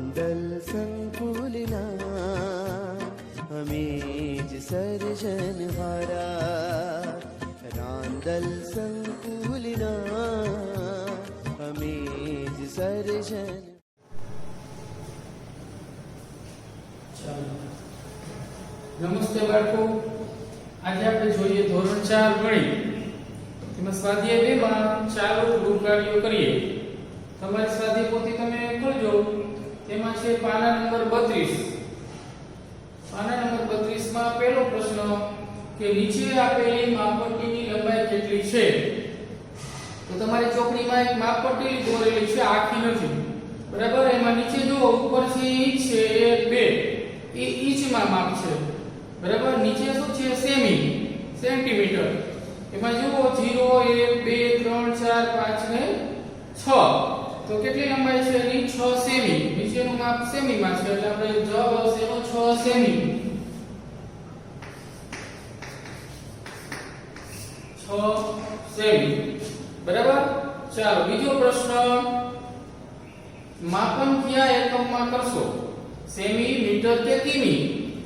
રાંદલ સંકુલના અમે જ સર્જનહારા, રાંદલ સંકુલના અમે જ સર્જન. નમસ્તે બાળકો, આજે આપણે જોઈએ ધોરણ 4 ગણિત. તેમાં સ્વાધ્યાય 2 માં ચાલો થોડું કાર્યો કરીએ. તમારી સ્વાધ્યાય પોથી તમે ખોલજો. તેમાં છે પાના નંબર 32. પાના નંબર 32 માં પહેલો પ્રશ્ન કે નીચે આપેલી માપપટ્ટીની લંબાઈ કેટલી છે? તો તમારી ચોકડીમાં એક માપપટ્ટી દોરેલી છે, આખી નથી, બરાબર. એમાં નીચે જો ઉપર છે ઇંચ છે 1 2, એ ઇંચમાં માપ છે, બરાબર. નીચે શું છે? Semi, centimetre. એમાં જુઓ 0 1 2 3 4 5 ને 6. તો કેટલી લંબાઈ છે એની? 6 સેમી. નીચેનું માપ સેમીમાં છે એટલે આપણે જવાબ આવશે એનો 6 સેમી. 6 સેમી, બરાબર. ચાલો બીજો પ્રશ્ન, માપન કયા એકમમાં કરશો? સેમી, મીટર કે કિમી?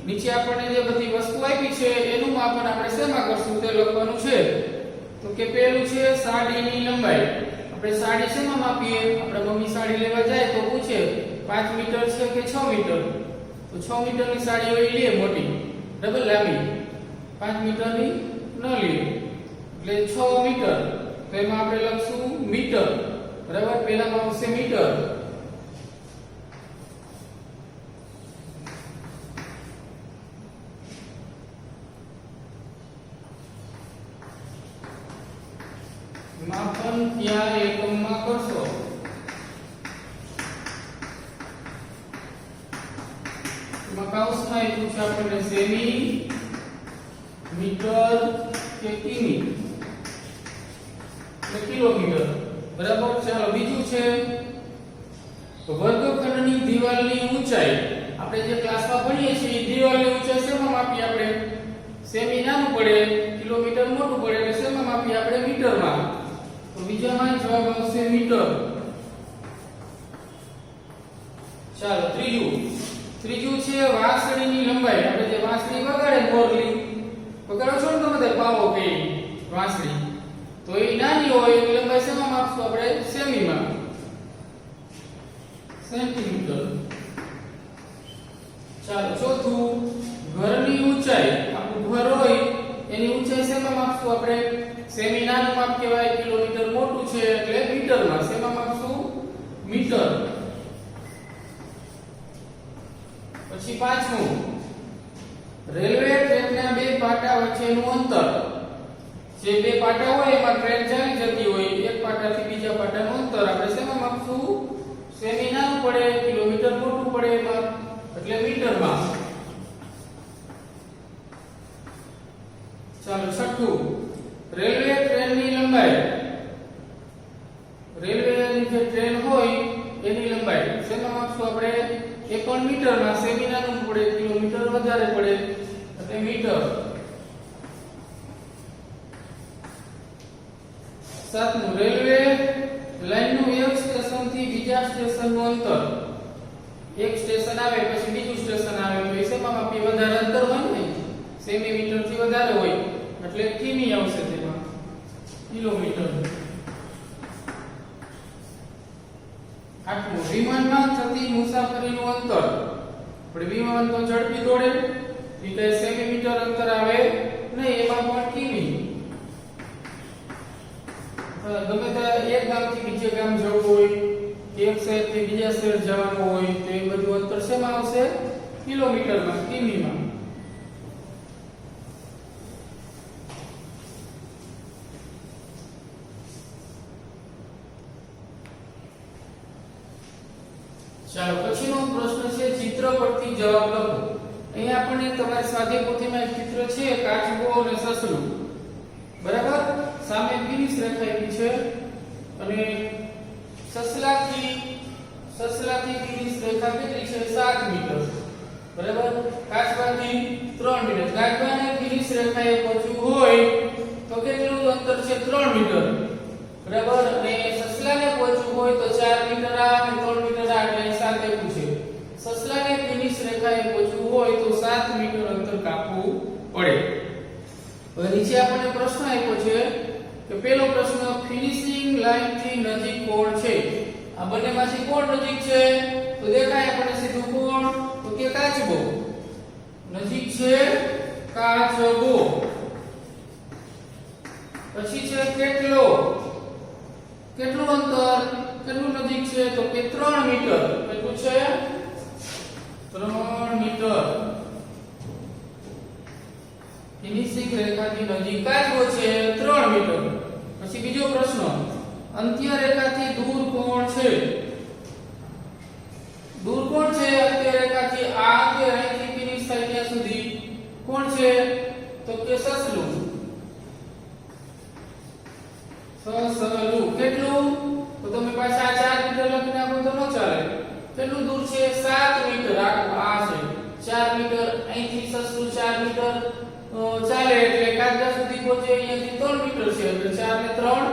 નીચે આપણને જે બધી વસ્તુ આપી છે એનું માપન આપણે શેમાં કરશું તે લખવાનું છે. તો કે પહેલું છે સાડીની લંબાઈ. આપણે સાડી શેમાં માપીએ? આપણે મમ્મી સાડી લેવા જાય તો પૂછે 5 મીટર છે કે 6 મીટર? તો 6 મીટરની સાડી હોય લે મોટી, ડબલ લાંબી. 5 મીટરની ન લઈએ એટલે 6 મીટર. તો એમાં આપણે લખશું મીટર, બરાબર. પહેલામાં આવશે મીટર. માપન કયા એકમમાં કરશો? એમાં કૌંસમાં આપ્યું છે આપણને સેમી, મીટર કે કિમી એટલે કિલોમીટર, બરાબર. ચાલો બીજું છે વર્ગખંડની દિવાલની ઊંચાઈ. આપણે જે ક્લાસમાં ભણીએ છીએ દિવાલની ઊંચાઈ શેમાં માપીએ આપણે? સેમી નાનું પડે, કિલોમીટર મોટું પડે એટલે શેમાં માપીએ આપણે? મીટરમાં. તો બીજામાં જવાબ આવશે મીટર. ચાલો ત્રીજું છે વાંસળીની લંબાઈ. આપણે જે વાંસળી વગાડે મોરલી વગાડો છો ને તમે, પાવો કે વાંસળી, તો એ નાની હોય એની લંબાઈ શેમાં માપશું આપણે? સેમીમાં, સેન્ટીમીટર. ચાલો ચોથું, ઘરની ઊંચાઈ. આપણું ઘર હોય એની ઊંચાઈ શેમાં માપશું આપણે? સેમી નાનું માપ કહેવાય, કિલોમીટર મોટું છે એટલે મીટરમાં. શેમાં માપશું? મીટર. પછી પાંચમું, રેલવે ટ્રેકના બે પાટા વચ્ચેનું અંતર. જે બે પાટા હોય એમાં ટ્રેન ચાલી જતી હોય, એક પાટાથી બીજા પાટાનું અંતર આપણે શેમાં માપશું? સેમી નાનું પડે, કિલોમીટર મોટું પડે એમાં એટલે મીટરમાં. ચાલો છઠ્ઠું, રેલવે ટ્રેનની લંબાઈ. રેલવેની જે ટ્રેન હોય એની લંબાઈ શેમાં માપશું આપણે? એ પણ મીટરમાં. સેમી નાનું પડે, કિલોમીટર વધારે પડે એટલે મીટર. સાતમું, રેલવે લાઈનનું એક સ્ટેશનથી બીજા સ્ટેશનનું અંતર. એક સ્ટેશન આવે પછી બીજું સ્ટેશન આવે તો એ શેમાં માપીએ? વધારે અંતર હોય ને, સેમી થી વધારે હોય એટલે કિમી આવશે તેમાં, કિલોમીટર. આઠમું, વિમાનમાં થતી મુસાફરીનું અંતર. આપણે વિમાન તો ઝડપી દોડે એટલે સેમીમીટર અંતર આવે નહીં, એમાં પણ કિમી. ગમે ત્યાં એક ગામથી બીજે ગામ જવું હોય, એક શહેરથી બીજા શહેર જવાનું હોય તો એ બધું અંતર શેમાં આવશે? કિલોમીટરમાં, કિમીમાં. ચાલો પછીનો પ્રશ્ન છે ચિત્ર પરથી જવાબ લખો. અહીંયા આપણને તમારી સ્વાધ્યાય પોથીમાં એક ચિત્ર છે, કાચબો અને સસલું, બરાબર. સામે ફિનિશ રેખા આપી છે અને સસલાથી ફિનિશ રેખા કેટલી છે? 7 મીટર, બરાબર. કાચબાથી 3 મીટર. કાચબાને ફિનિશ રેખાએ પહોંચવું હોય તો કેટલું અંતર છે? 3 મીટર, બરાબર. અને સસલાને પહોંચવું હોય તો 4 મીટર આ અને 3 મીટર આ એટલે સાથે પૂછે હોય તો 7 મીટર અંતર કાપવું પડે. હવે નીચે આપણને પ્રશ્ન આપ્યો છે કે પહેલો પ્રશ્ન ફિનિશિંગ લાઈન થી નજીક કોણ છે? આ બંનેમાંથી કોણ નજીક છે? તો દેખાય આપણને સીધું કોણ? તો કે કાચબો. નજીક છે કાચબો. પછી છે કેટલો? કેટલું અંતર? કેટલું નજીક છે? તો કે 3 મીટર. કેટલું છે? 3 મીટર. ફિનિશિંગ રેખાથી નજીક કાચબો છે 3 મીટર. પછી બીજો પ્રશ્ન અંત્ય રેખાથી દૂર કોણ છે? દૂર કોણ છે અંત્ય રેખાથી? આ અંત્ય રેખાથી ફિનિશ થાય ત્યાં સુધી કોણ છે? તો કે સસલું. સસલું. કેટલું? તો તમે પાછા 4 મીટર લખીને આપો તો ન ચાલે. કેટલું દૂર છે? 7 મીટર. આ છે 4 મીટર. અહીંથી સસલું 4 મીટર ચાલે એટલે કાચબા સુધી પહોંચે. અહીંયાથી 3 મીટર છે એટલે 4 ને 3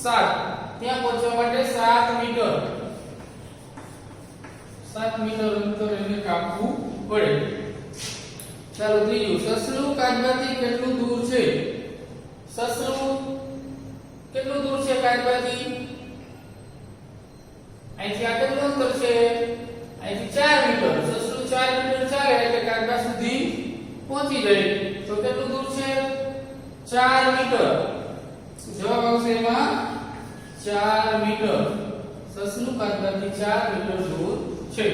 7. ત્યાં પહોંચવા માટે 7 મીટર. 7 મીટર અંતર એને કાપવું પડે. ચાલો ત્રીજું સસલું કાચબાથી કેટલું દૂર છે? સસલું કેટલું દૂર છે કાચબાથી? અહીંથી આ કેટલું અંતર છે? અહીંથી 4 મીટર. સસલું 4 મીટર ચાલે એટલે કાચબા સુધી પહોંચી જાય. તો કેટલું દૂર છે? 4 મીટર. જવાબ આવશે એમાં 4 મીટર. સસલું કાચબાથી 4 મીટર દૂર છે.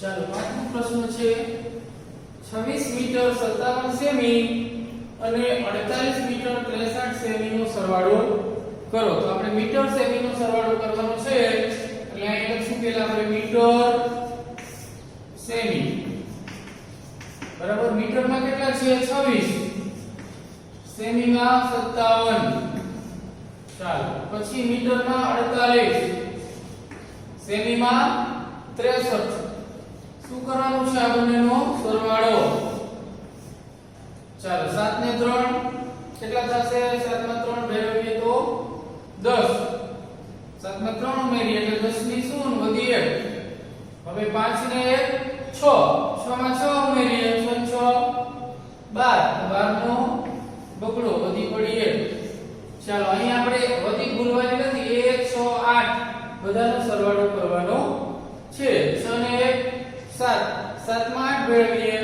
ચાલો પાંચમો પ્રશ્ન છે 26 મીટર 57 સેમી અને 48 મીટર 63 સેમી નો સરવાળો કરો. તો આપણે મીટર સેમી નો સરવાળો કરવાનો છે એટલે અહીં લખશું પહેલા આપણે મીટર સેમી. બરાબર. મીટર માં કેટલા છે? 26. સેમી માં 57. ચાલો પછી મીટર માં 48. સેમી માં 63. શું કરવાનું છે? આ બંનેનો સરવાળો. ચાલો 7 ને 3 કેટલા થશે? 7 માં 3 ભેળવીએ તો 10. 7 માં 3 ઉમેરીએ એટલે 10 ની શૂન્ય વધી 1. હવે 5 ને 1 6. 6 માં 6 ઉમેરીએ 6 6 12. 12 નો બગડો વધી પડી 1. ચાલો અહીં આપણે વધી ભૂલવાની નથી. 1 6 8 બધાનો સરવાળો કરવાનો છે. 6 ને 1 7. 7 માં 8 ભેળવીએ.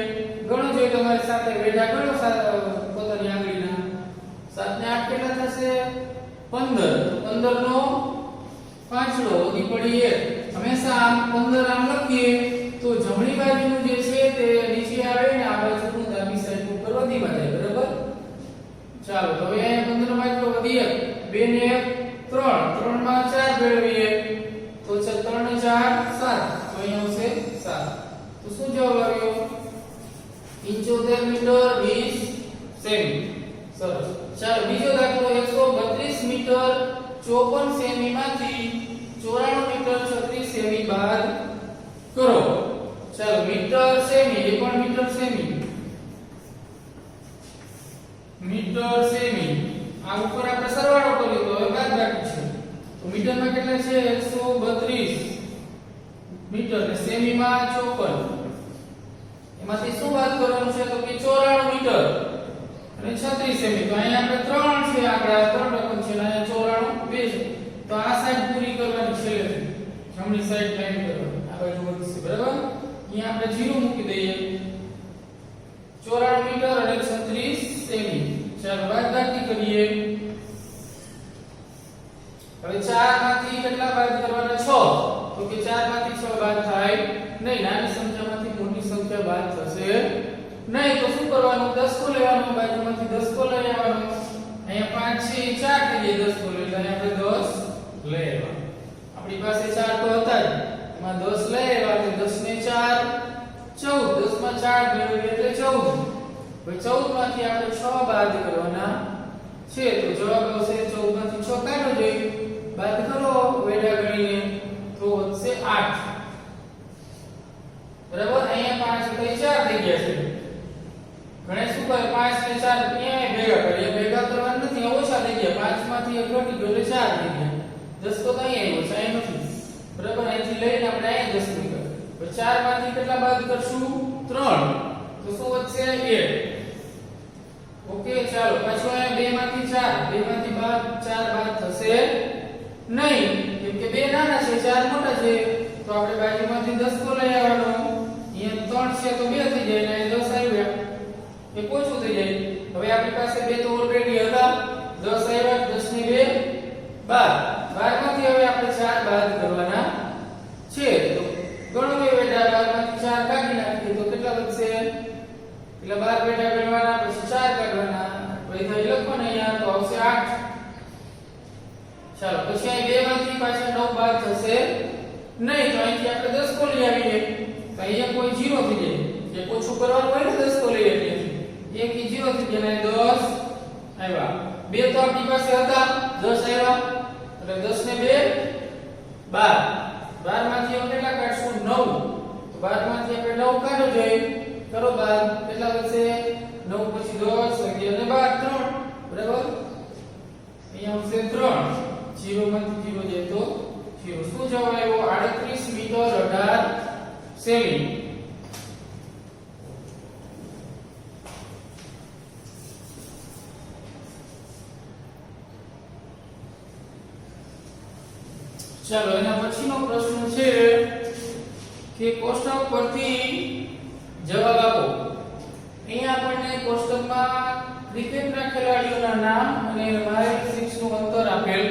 ગણો જોઈએ તમારી સાથે વેઢા ગણો પોતાની આંગળીના. 7 ને 8 કેટલા થશે? 15. 15 નો પાંચડો વધી પડી 1. હંમેશા આમ 15 આમ લખીએ તો જમણી બાજુનું જે છે તે નીચે આવે ને આ બાજુનું ડાબી સાઈડ ઉપર વધીમાં જાય. બરાબર. ચાલો તો હવે અહીંયા 15 માં કેટલો વધી 1. 2 ને 1 3. 3 માં 4 ભેળવીએ તો 3 ને 4 7. તો અહીંયા આવશે 7. તો શું જવાબ આવ્યો? 75 મીટર 20 સેમી. સરસ. ચાલો બીજો દાખલો 132 મીટર 54 સેમી માંથી 94 મીટર 36 સેમી બાદ કરો. ચાલો મીટર સેમી. એ પણ મીટર સેમી. Metre semi. આ ઉપર આપણે સરવાળો કર્યો તો હવે બાદ બાકી છે. તો મીટરમાં કેટલા છે? 132 મીટર ને સેમીમાં 54. એમાંથી શું બાદ કરવાનું છે? તો કે 94 મીટર અને 36 સેમી. તો અહીંયા આપણે 3 છે આંકડા 3 રકમ છે અને અહીંયા 94 2 છે. તો આ સાઈડ પૂરી કરવાની છે. જમણી સાઈડ લાઈન કરવાની. આ બાજુ વધશે. બરાબર. અહીંયા આપણે 0 મૂકી દઈએ. 94 મીટર અને 36 સેમી. ચાલો બાદબાકી કરીએ. હવે 4 માંથી કેટલા બાદ કરવાના? 6. તો કે 4 માંથી 6 બાદ થાય નહીં. નાની સંખ્યામાંથી મોટી સંખ્યા બાદ થશે નહીં. તો શું કરવાનું? 10 કો લેવાનો. બાજુમાંથી 10 કો લઈ આવવાનો. અહીંયા 5 છે 4 થઈ જાય 10 કો એટલે આપણે 10 લઈ આવવાનું. આપણી પાસે 4 તો હતા જ. એમાં 10 લઈ આવ્યા એટલે 10 ને 4 14. 10 માં 4 ભેળવીએ એટલે 14. હવે 14 માંથી આપણે 6 બાદ કરવાના છે. તો જવાબ આવશે 14 માંથી 6 કાઢો જોઈએ. બાદ કરો વેડા ગણીને તો વધશે 8. બરાબર. અહીંયા 5 એટલે 4 થઈ ગયા છે. ગણેશ શું કરે? 5 ને 4 અહીંયા ભેગા કરીએ. ભેગા કરવાના નથી. માંથી 1 ઘટી ગયો એટલે 4 થઈ ગયા. દસકો તો અહીં આવ્યો છે, અહીં નથી. બરાબર, અહીંથી લઈને આપણે અહીં 10 મૂક્યા. તો 4 માંથી કેટલા બાદ કરશું? 3. તો શું વધશે? 1. ઓકે, ચાલો પાછું અહીંયા 2 માંથી 4, 2 માંથી 4 બાદ થશે નહીં, કેમ કે 2 નાના છે 4 મોટા છે. તો આપણે બાજુમાંથી 10 કો લઈ આવવાનો. અહીંયા 3 છે તો 2 થઈ જાય, અને 10 આવ્યા એ ઓછું થઈ જાય. હવે આપણી પાસે 2 તો ઓલરેડી હતા, 10 આવ્યા, 10 ની 2 12. 12 માંથી હવે આપણે 4 બાદ કરવાના છે. તો ગણો કે બેટા 12 માંથી 4 કાઢી નાખીએ તો કેટલા વધશે? એટલે 12 બેટા ગણવાના, પછી 4 કાઢવાના, પછી થઈ લખવાના અહીંયા તો આવશે 8. ચાલો પછી અહીં 2 માંથી પાછા 9 બાદ થશે નહીં, તો અહીંથી આપણે 10 કો લઈ આવીએ તો અહીંયા કોઈ 0 થઈ જાય. જે ઓછું કરવાનું હોય ને 10 કો લઈ આવીએ, 1 થી 0 થઈ જાય, 10 આવ્યા. 2 તો આપણી પાસે હતા, 10 આવ્યા, એટલે 10 ને 2 12. 12 માંથી આપણે કેટલા કાઢશું? 9. તો 12 માંથી આપણે 9 કાઢો જોઈએ, કરો બાદ, કેટલા વધશે? 9 પછી 10, 11 ને 12, 3. બરાબર, અહીંયા આવશે 3. 0 માંથી 0 જાય તો 0. શું જવાબ આવ્યો? 38 મીટર 18 સેમી. ચાલો એના પછીનો પ્રશ્ન છે કે કોષ્ટક પરથી જવાબ આપો. અહીંયા આપણને કોષ્ટકમાં ક્રિકેટના ખેલાડીઓના નામ અને મારી 6 નું અંતર આપેલ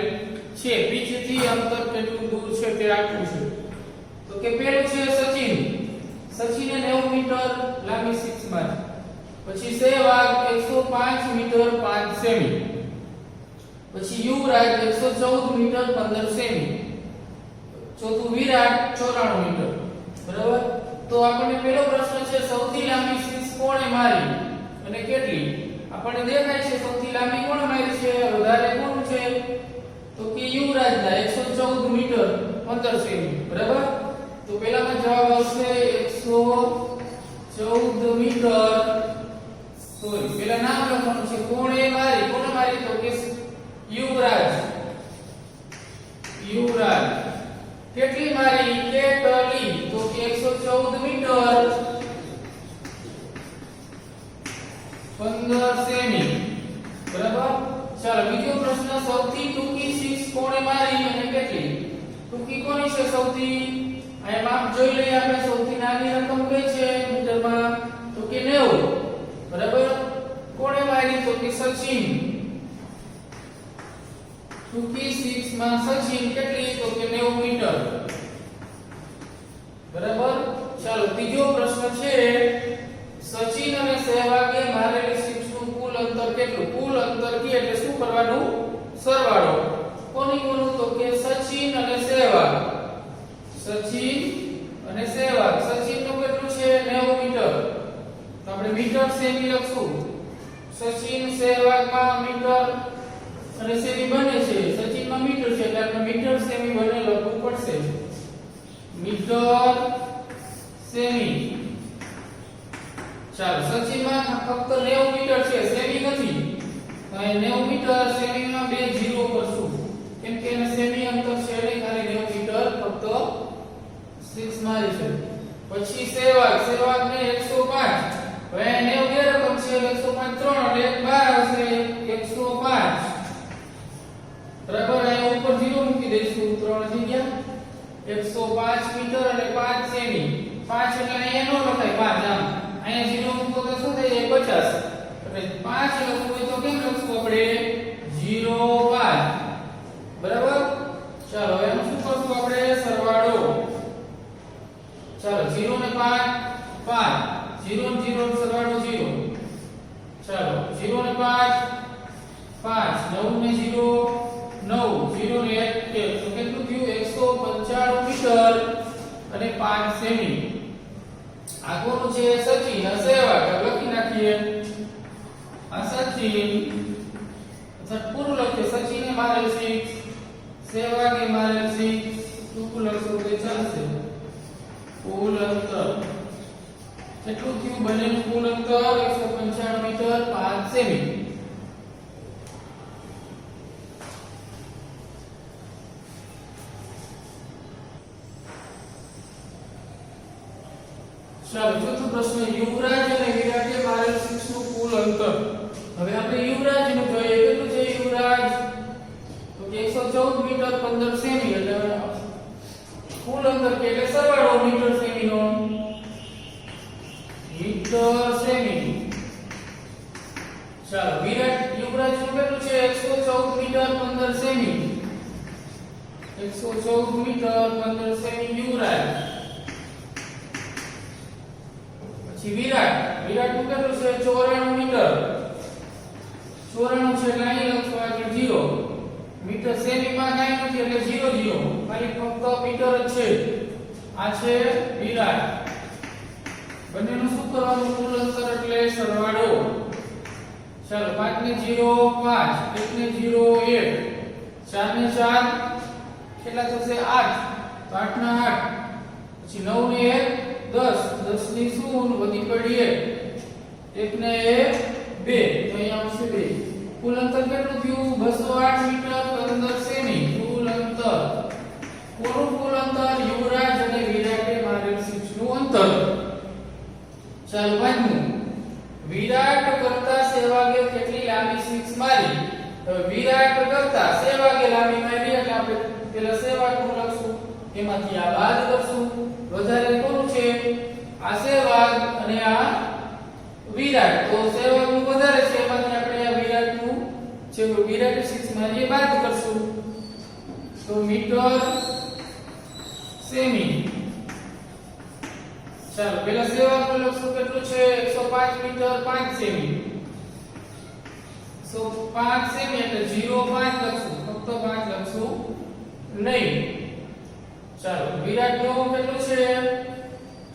છે. પિચ થી અંતર કેટલું દૂર છે તે આપ્યું છે. તો કે પહેલું છે સચિન. સચિને 90 મીટર લાંબી 6 મારી. પછી સહેવાગ 105 મીટર 5 સેમી. પછી યુવરાજ 114 મીટર 15 સેમી. ચોથું વિરાટ 94 મીટર. બરાબર, તો આપણને પહેલો પ્રશ્ન છે સૌથી લાંબી 6 કોણે મારી અને કેટલી? આપણને દેખાય છે સૌથી લાંબી કોણ મારી છે, વધારે કોણ છે? તો કે યુવરાજના 114 મીટર 15 સેમી. બરાબર, તો પહેલામાં જવાબ આવશે 114 મીટર. સોરી, પહેલા નામ લખવાનું છે, કોણે મારી. કોણે મારી? તો કે યુવરાજ. યુવરાજ કેટલી મારી? કેટલી? તો કે 114 મીટર 15 સેમી. બરાબર, ચાલો બીજો પ્રશ્ન, સૌથી ટૂંકી 6 કોણે મારી અને કેટલી? ટૂંકી કોની છે સૌથી? અહીંયા માપ જોઈ લઈએ આપણે. સૌથી નાની રકમ કઈ છે મીટરમાં? તો કે 90. બરાબર, કોણે મારી? તો કે સચિન. ટૂંકી 6 માં સચિન કેટલી? તો કે 90 મીટર. બરાબર, ચાલો ત્રીજો પ્રશ્ન છે, સચિન અને સહેવાગે મારેલી 6 નું કુલ અંતર કેટલું? કુલ અંતર કે એટલે શું કરવાનું? સરવાળો. કોની કોનું? તો કે સચિન અને સહેવાગ. સચિન અને સહેવાગ. સચિન નું કેટલું છે? 90 મીટર. તો આપણે મીટર સેમી લખશું. સચિન સહેવાગમાં મીટર અને સેમી બને છે. સચિનમાં મીટર છે એટલે આપણે મીટર સેમી બને લખવું પડશે. મીટર સેમી. ચાલો સચિનમાં ફક્ત 90 મીટર છે, સેમી નથી. તો અહીં 90 મીટર સેમીમાં 2 0 કરશું, કેમ કે એને સેમી અંતર છે એટલે ખાલી 90 મીટર ફક્ત 6 મારી છે. પછી સહેવાગ. સહેવાગને 105. હવે 90 રકમ છે, 105 3 એટલે 12 આવશે 105. બરાબર, અહીં ઉપર 0 મૂકી દઈશું, 3 થઈ ગયા. 105 મીટર અને 5 સેમી. 5 એટલે અહીંયા નો લખાય 5, આમ અહીંયા 0 મૂકો તો શું થઈ જાય? 50. એટલે 5 લખવું હોય તો કેમ લખશું આપણે? 0 5. બરાબર, ચાલો હવે શું કરશું આપણે? સરવાળો. ચાલો 0 ને 5 5, 0 ને 0 સરવાળો 0. ચાલો 0 ને 5 5, 9 ને 0 9, 0 ને 1 તો કેટલું થયું? 195 મીટર અને 5 સેમી. આગળનું છે સચિન. સહેવાગ લખી નાખીએ. આ સચિન પૂરું લખીએ. સચિને મારેલ 6, સહેવાગે મારેલ 6. ટૂંકું લખશું તો ચાલશે. કુલ અંતર કેટલું થયું? બંનેનું કુલ અંતર 195 મીટર 5 સેમી. ચાલો ચોથો પ્રશ્ન, યુવરાજ અને વિરાટે મારેલ 6 નું કુલ અંતર. હવે આપણે યુવરાજ નું જોઈએ. કેટલું છે યુવરાજ? તો કે 114 મીટર 15 સેમી. એટલે કુલ અંતર કે એટલે સરવાળો મીટર સેમી નો, મીટર સેમી. ચાલો વિરાટ યુવરાજ નું કેટલું છે? 114 મીટર 15 સેમી. 114 મીટર 15 સેમી યુવરાજ. પછી વિરાટ નું કેટલું છે? 94 મીટર. 94 છે એટલે અહીં લખવા આગળ 0. મીટર સેમી માં કાંઈ નથી એટલે 0 0. ખાલી ફક્ત મીટર જ છે. આ છે વિરાટ. બંનેનું શું કરવાનું? કુલ અંતર એટલે સરવાળો. ચાલો 5 ને 0 5, 1 ને 0 1, 4 ને 4 કેટલા થશે? 8. તો 8 ના 8, પછી 9 ને 1 10, 10 ની 0 વધી પડી 1, 1 ને 1 2, તો અહીંયા આવશે 2. કુલ અંતર કેટલું થયું? 208 મીટર 15 સેમી કુલ અંતર. કુલ અંતર યુવરાજ અને વિરાટે મારેલ 6 નું અંતર. ચાલો પાંચમું, વિરાટ કરતા સહેવાગે કેટલી લાંબી 6 મારી? હવે વિરાટ કરતા સહેવાગે લાંબી મારી એટલે આપણે પેલા સહેવાગ નું લખશું, એમાંથી આ બાદ કરશું. વધારે કોનું છે? આ સહેવાગ અને આ વિરાટ. તો સહેવાગ નું વધારે છે, એમાંથી આપણે આ વિરાટ નું જે વિરાટ 6 મારી એ બાદ કરશું. તો મીટર સેમી. ચાલો પેલા સહેવાગ નું લખશું. કેટલું છે? 105 મીટર 5 સેમી. 105 સેમી એટલે 0.5 લખશું, ફક્ત 5 લખશું નહીં. ચાલો વિરાટ નું કેટલું છે?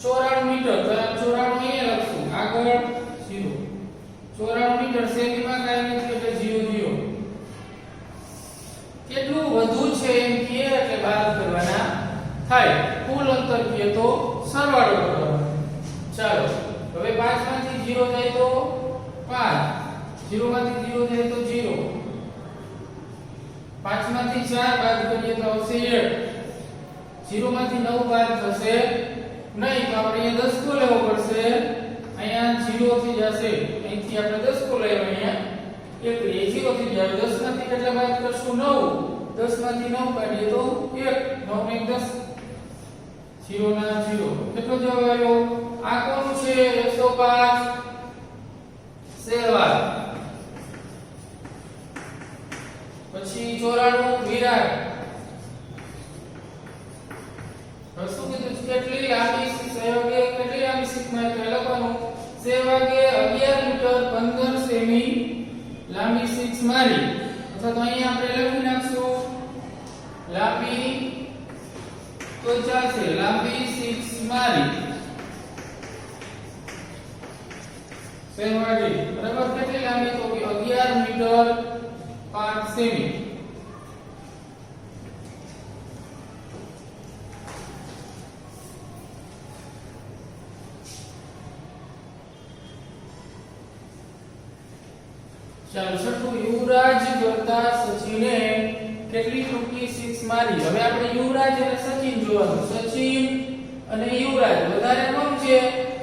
94 મીટર. તો 94 અહીંયા લખશું, આગળ 0. 94 મીટર સેમી માં કાંઈ નથી એટલે 0 0. કેટલું વધુ છે એમ કહે એટલે બાદ કરવાના થાય. કુલ અંતર કહે તો સરવાળો કરવાનો. ચાલો હવે 5 માંથી 0 જાય તો 5, 0 માંથી 0 જાય તો 0, 5 માંથી 4 બાદ કરીએ તો આવશે 1, 0 માંથી 9 બાદ થશે નહીં, તો આપણે અહીંયા 10 કો લેવો પડશે. અહીંયા 0 થઈ જશે, અહીંથી આપણે 10 કો લેવો, અહીંયા 1 એ 0 થઈ જાય. 10 માંથી કેટલા બાદ કરશું? 9. 10 માંથી 9 કાઢીએ તો 1, 9 ને 10, 0 ના 0. કેટલો જવાબ આવ્યો? આ કોનું છે? 105 સહેવાગ. પછી 94 વિરાટ. હવે શું કીધું? કેટલી લાંબી સહેવાગે કેટલી લાંબી 6 મારી લખવાનું. સહેવાગે 11 મીટર 15 સેમી લાંબી 6 મારી. અથવા તો અહીંયા આપણે લખી નાખશું લાંબી, તો ચાલશે લાંબી 6 મારી સહેવાગે. બરાબર કેટલી લાંબી? તો 11 મીટર 5 સેમી. ચાલો છઠ્ઠું, યુવરાજ કરતા સચિને કેટલી ટૂંકી 6 મારી? હવે આપણે યુવરાજ અને સચિન જોવાનું. સચિન અને યુવરાજ વધારે કોણ છે?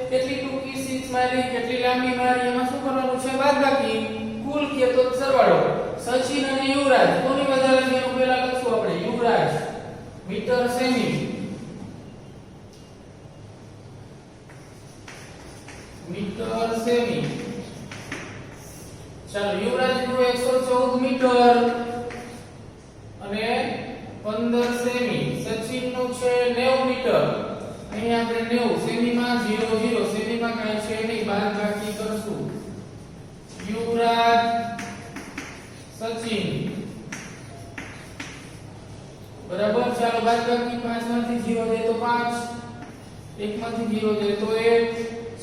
કેટલી ટૂંકી 6 મારી, કેટલી લાંબી મારી, એમાં શું કરવાનું છે? બાદબાકી. કુલ કે તો સરવાળો. સચિન અને યુવરાજ કોની વધારે છે એનું પહેલા લખશું આપણે. યુવરાજ મીટર સેમી, મીટર સેમી. ચાલો યુવરાજ નું 114 મીટર અને 15 સેમી. સચિન નું છે 90 મીટર. અહીંયા આપણે 90 સેમી માં 0 0, સેમી માં કાંઈ છે નહીં, બાદબાકી કરશું. યુવરાજ સચિન બરાબર. ચાલો બાદબાકી 5 માંથી 0 જાય તો 5, 1 માંથી 0 જાય તો 1,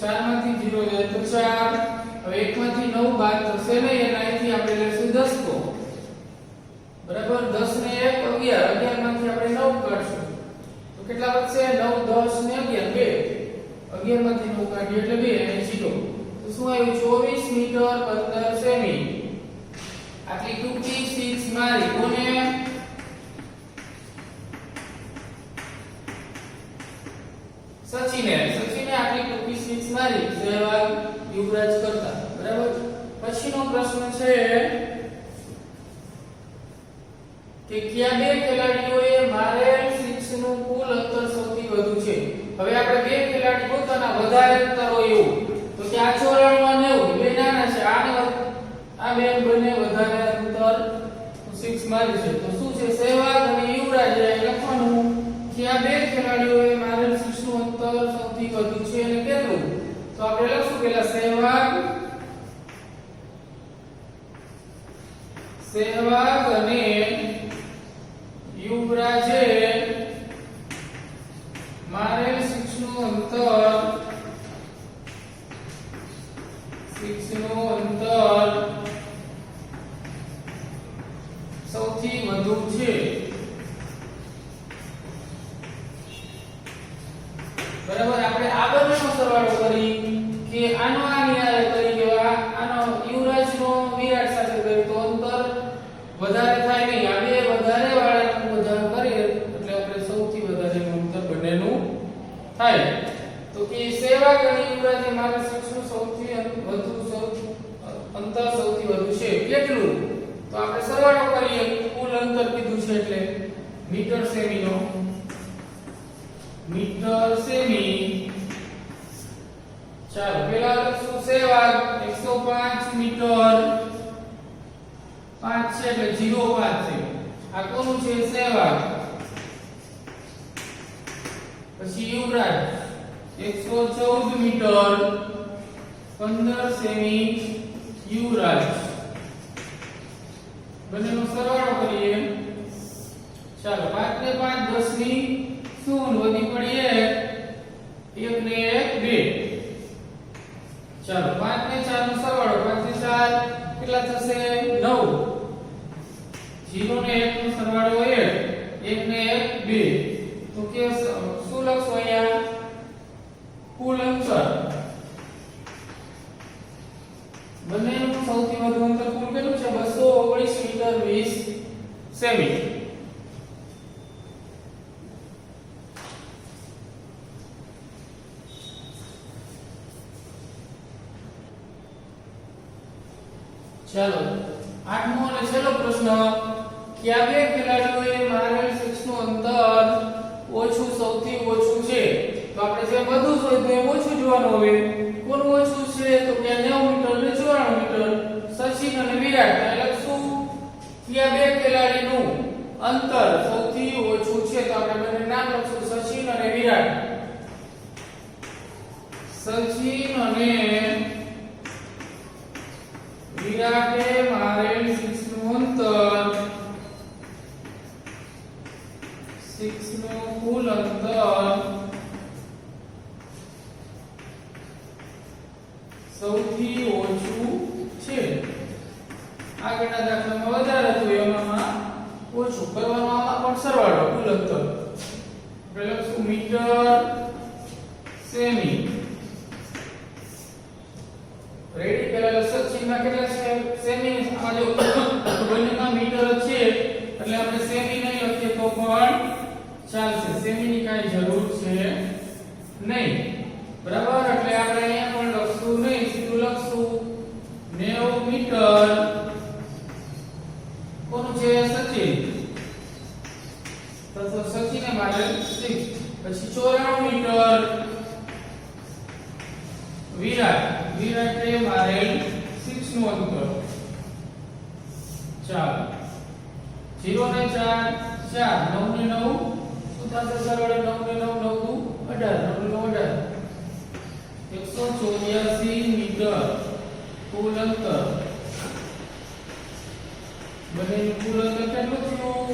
4 માંથી 0 જાય તો 4. હવે 1 માંથી 9 બાદ થશે નહીં, એટલે અહીંથી આપણે લેશું 10 કો. બરાબર. 10 ને 1 11, 11 માંથી આપણે 9 કાઢશું તો કેટલા વધશે? 9 10 ને 11 2, 11 માંથી 9 કાઢીએ એટલે 2 અને 0. તો શું આવ્યું? 24 મીટર 15 સેમી. આટલી ટૂંકી 6 મારી. કોને? સચિને. સચિને આટલી ટૂંકી મારી સહેવાગ યુવરાજ કરતા. બરાબર. પછીનો પ્રશ્ન છે કે કયા બે ખેલાડીઓએ મારેલ 6 નું કુલ અંતર સૌથી વધુ છે. હવે આપણે બે ખેલાડી પોતાના વધારે અંતર હોય એવું તો કે આ 94 90 બે નાના છે આ બે બંને વધારે અંતર 6 મારી છે. તો શું છે સહેવાગ અને યુવરાજ લખવાનું કે આ બે ખેલાડીઓએ મારેલ 6 નું અંતર સૌથી વધુ છે અને કેટલું. તો આપણે લખશું પહેલા સહેવાગ અને યુવરાજે મારેલ 6 નું અંતર સૌથી વધુ છે. બરાબર. આપણે આ બંનેનો સરવાળો કરી કે આનો આની હારે કરી કે આનો યુવરાજનો વિરાટ સાથે કરી તો અંતર વધારે થાય નહીં. આ બે વધારે વાળાનું વધારે કરીએ એટલે આપણે સૌથી વધારે અંતર બંનેનું થાય. તો કે સહેવાગ અને યુવરાજે મારે 6 નું સૌથી અંતર સૌથી વધુ છે કેટલું. તો આપણે સરવાળો કરીએ કુલ અંતર કીધું છે એટલે મીટર સેમી. ચાલો પહેલા લખશું સહેવાગ 105 મીટર 5 છે એટલે 0.5 છે. આ કોનું છે સહેવાગ. પછી યુવરાજ 114 મીટર 15 સેમી યુવરાજ. બંનેનો સરવાળો કરીએ. ચાલો 5 ને 5 10 ની શૂન વધી પડી 1 ને 1 2. ચાલો 5 ને 4 નો સરવાળો 5 ને 4 કેટલા થશે 9. 0 ને 1 નો સરવાળો 1 ને 1 2. તો કે શું લખશો અહીંયા કુલ અંતર બંનેનું સૌથી વધુ અંતર કુલ કેટલું છે 219 મીટર 20 સેમી. ચાલો 8મો અને છેલ્લો પ્રશ્ન કે આ બે ખેલાડીઓએ મારેલ 6 નું અંતર ઓછું સૌથી ઓછું છે. તો આપણે જે બધું હોય તો ઓછું જોવાનું હવે કોનું ઓછું છે તો કે 90 મીટર અને 94 મીટર સચિન અને વિરાટ. લખશું કે આ બે ખેલાડીનું અંતર સૌથી ઓછું છે તો આપણે બંને નામ લખશું સચિન અને વિરાટ. સચિન અને વિરાટે મારેલ 6 નું અંતર 6 નું કુલ અંતર સૌથી ઓછું છે. આગળના દાખલામાં વધારે હતું એમાં ઓછું કરવાનું આમાં પણ સરવાળો કુલ અંતર આપણે લખશું મીટર સેમી. રેડી. પહેલા સચિનમાં કેટલા છે સેમી. આ જો બંનેમાં મીટર છે એટલે આપણે સેમી નહીં લખીએ તો પણ ચાલશે. સેમીની કાઈ જરૂર છે નહીં. બરાબર. એટલે આપણે અહીંયા પણ લખશું નહીં સીધું લખશું 90 મીટર કોનું છે સચિન. તો સચિને મારે 6. પછી 94 મીટર વિરાટે મારેલ 6 નું અંતર. ચાલો 0 ને 4 4 9 ને 9 શું થશે સરવાળો 9 ને 9 9 દુ 18 9 ને 18 184 મીટર કુલ અંતર. બંનેનું કુલ અંતર કેટલું થયું